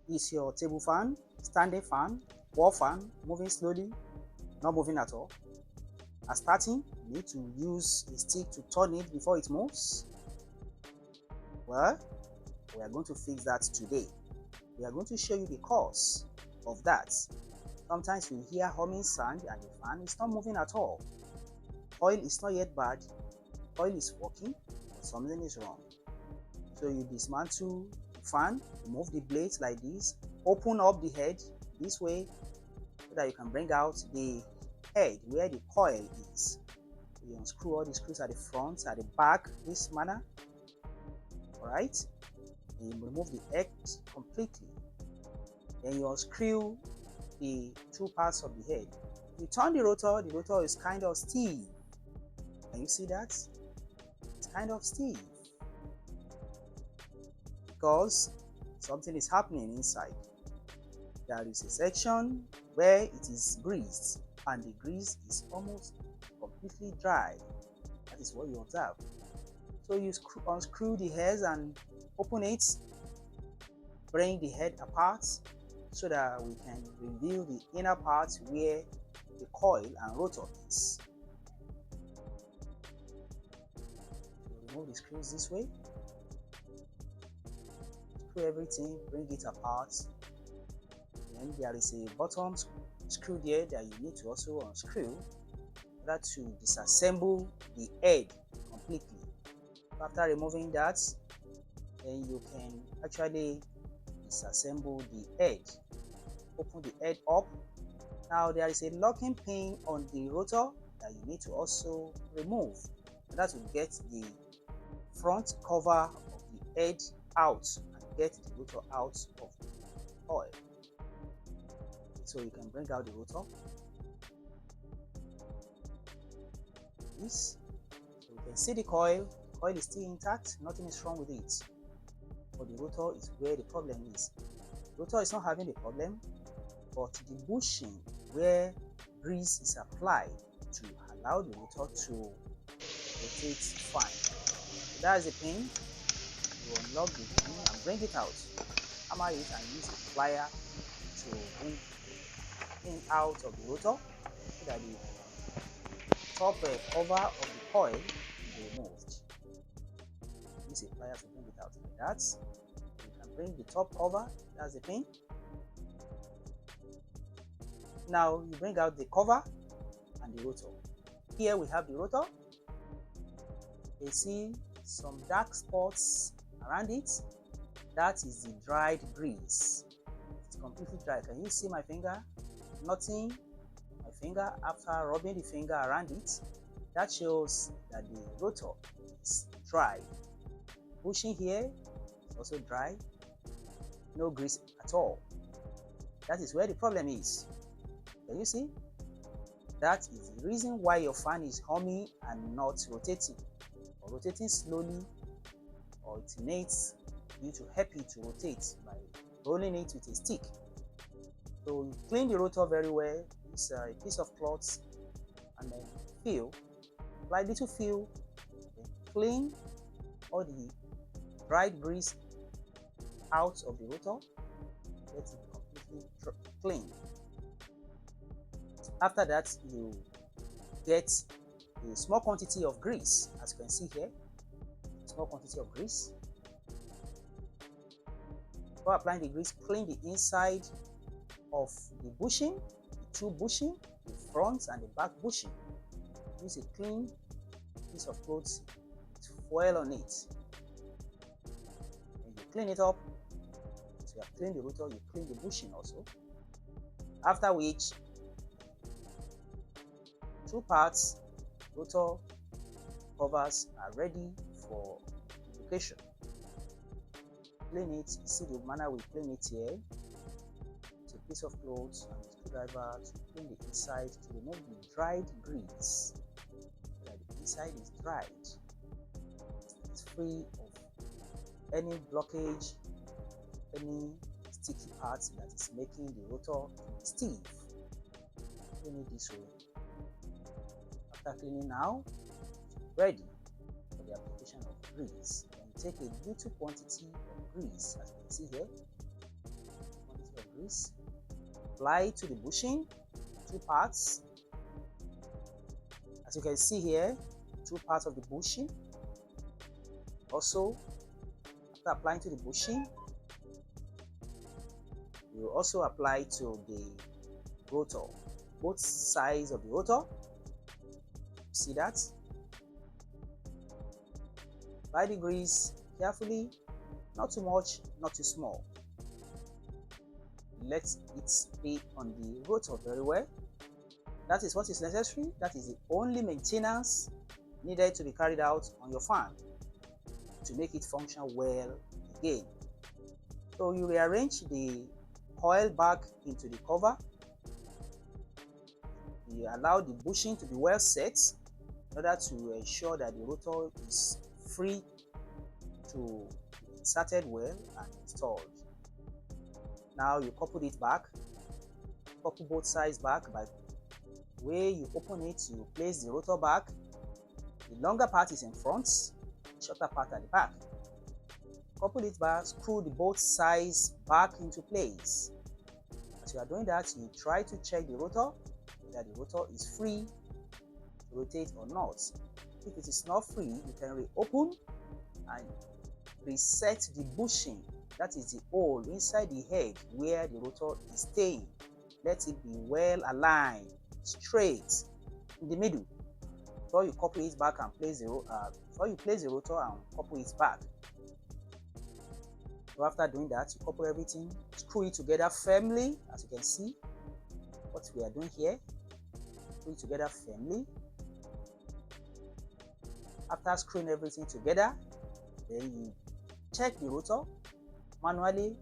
Is your table fan, standing fan, wall fan moving slowly, not moving at all? At starting, you need to use a stick to turn it before it moves. Well, we are going to fix that today. We are going to show you the cause of that. Sometimes you hear humming sound and the fan is not moving at all. Oil is not yet bad, oil is working, but something is wrong. So you dismantle the fan, remove the blades like this, open up the head this way so that you can bring out the head where the coil is. So you unscrew all the screws at the front, at the back, this manner. Alright, you remove the egg completely. Then you unscrew the two parts of the head. You turn the rotor is kind of stiff. Can you see that? It's kind of stiff because something is happening inside. There is a section where it is greased and the grease is almost completely dry. That is what you observe. So you unscrew the hairs and open it, bring the head apart so that we can reveal the inner part where the coil and rotor is. So remove the screws this way, screw everything, bring it apart. Then there is a bottom screw there that you need to also unscrew in order to disassemble the head completely. After removing that, then you can actually disassemble the head. Open the head up. Now there is a locking pin on the rotor that you need to also remove in order to get the front cover of the head out and get the rotor out of the coil. So you can bring out the rotor. This, so you can see the coil. The coil is still intact, nothing is wrong with it. But the rotor is where the problem is. The rotor is not having a problem, but the bushing where grease is applied to allow the rotor to rotate fine. So that is the pin. You unlock the pin and bring it out. Hammer it and use a plier to bring the pin out of the rotor so that the top cover of the coil is removed. Use a plier to bring it out like that. You can bring the top cover, that's the pin. Now you bring out the cover and the rotor. Here we have the rotor. You see some dark spots around it. That is the dried grease. It's completely dry. Can you see my finger? Nothing. My finger after rubbing the finger around it. That shows that the rotor is dry. Bushing here is also dry. No grease at all. That is where the problem is. Can you see? That is the reason why your fan is humming and not rotating, or rotating slowly, or it needs you to help it to rotate by rolling it with a stick. So you clean the rotor very well. It's a piece of cloth and then fill, apply little fill, then clean all the dried grease out of the rotor. Let it completely clean. After that, you get a small quantity of grease, as you can see here. Small quantity of grease. Before applying the grease, clean the inside of the bushing, the two bushing, the front and the back bushing. Use a clean piece of cloth with foil on it. And you clean it up. So you have cleaned the rotor, you clean the bushing also. After which, two parts rotor covers are ready for lubrication. Clean it. See the manner we clean it here. It's a piece of cloth and a screwdriver to clean the inside to remove the dried grease. So that the inside is dried. It's free of any blockage, any sticky parts that is making the rotor stiff. Clean it this way. After cleaning now, ready for the application of grease. And take a little quantity of grease, as you can see here. of grease. Apply to the bushing, 2 parts. As you can see here, 2 parts of the bushing. Also, after applying to the bushing, you also apply to the rotor, both sides of the rotor. See that? Apply the grease carefully, not too much, not too small. Let it be on the rotor very well. That is what is necessary. That is the only maintenance needed to be carried out on your fan to make it function well again. So you rearrange the coil back into the cover. You allow the bushing to be well set in order to ensure that the rotor is free to be inserted well and installed. Now you couple it back, couple both sides back. By the way you open it, you place the rotor back. The longer part is in front, the shorter part at the back. Couple it back, screw the both sides back into place. As you are doing that, you try to check the rotor, whether the rotor is free to rotate or not. If it is not free, you can reopen and reset the bushing, that is the hole inside the head where the rotor is staying. Let it be well aligned, straight in the middle before you couple it back and place the rotor and couple it back. So after doing that, you couple everything, screw it together firmly. As you can see what we are doing here, screw it together firmly. After screwing everything together, then you check the rotor manually.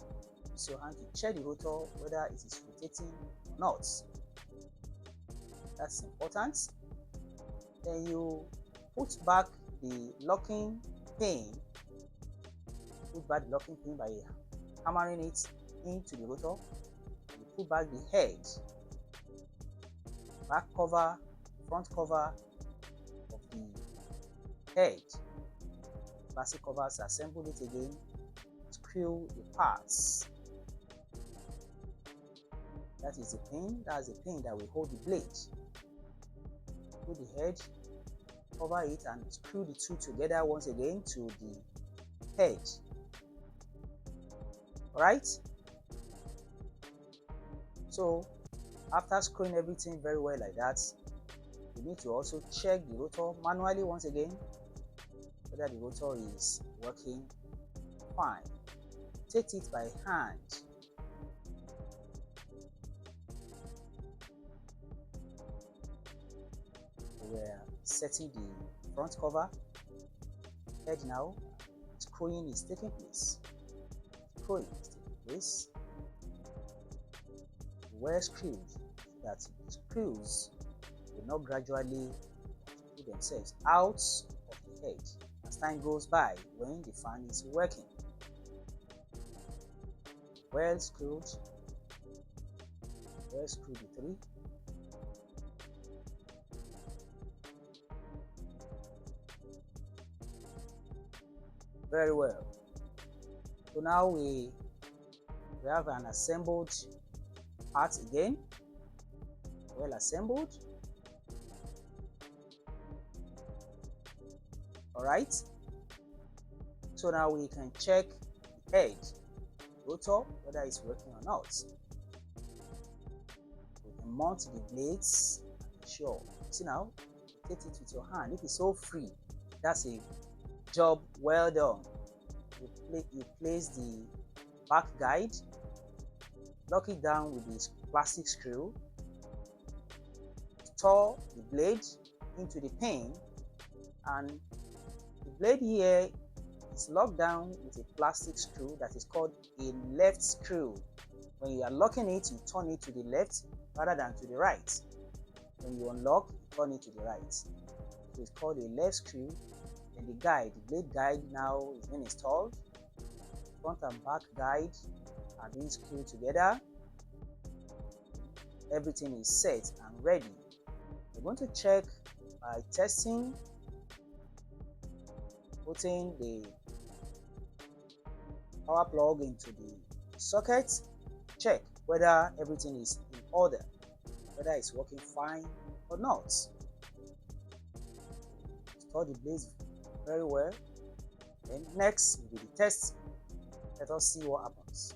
Use your hand to check the rotor whether it is rotating or not. That's important. Then you put back the locking pin. Put back the locking pin by hammering it into the rotor. You put back the head, back cover, front cover of the head. Plastic covers, assemble it again, screw the parts. That is the pin. That's the pin that will hold the blade. Put the head, cover it, and screw the two together once again to the head. Alright? So after screwing everything very well like that, you need to also check the rotor manually once again, whether the rotor is working fine. Rotate it by hand. We're setting the front cover. Head now. Screwing is taking place. Screwing is taking place. Well screwed so that the screws will not gradually put themselves out of the head as time goes by when the fan is working. Well screwed the three. Very well. So now we have an assembled part again, well assembled. Alright, so now we can check the head rotor whether it's working or not. We can mount the blades and ensure. See now, rotate it with your hand. If it's so free, that's a job well done. You place the back guide, lock it down with this plastic screw, store the blade into the pin, and the blade here is locked down with a plastic screw that is called a left screw. When you are locking it, you turn it to the left rather than to the right. When you unlock, you turn it to the right. So it's called a left screw. And the guide, the blade guide now is being installed. Front and back guide are being screwed together. Everything is set and ready. We're going to check by testing, putting the power plug into the socket check whether everything is in order, whether it's working fine or not. Store the blades very well. Then next will be the test. Let us see what happens.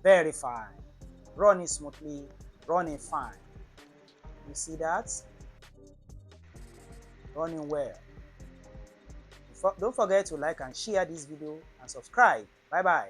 Very fine. Running smoothly, running fine. You see that? Running well. Don't forget to like and share this video and subscribe. Bye bye.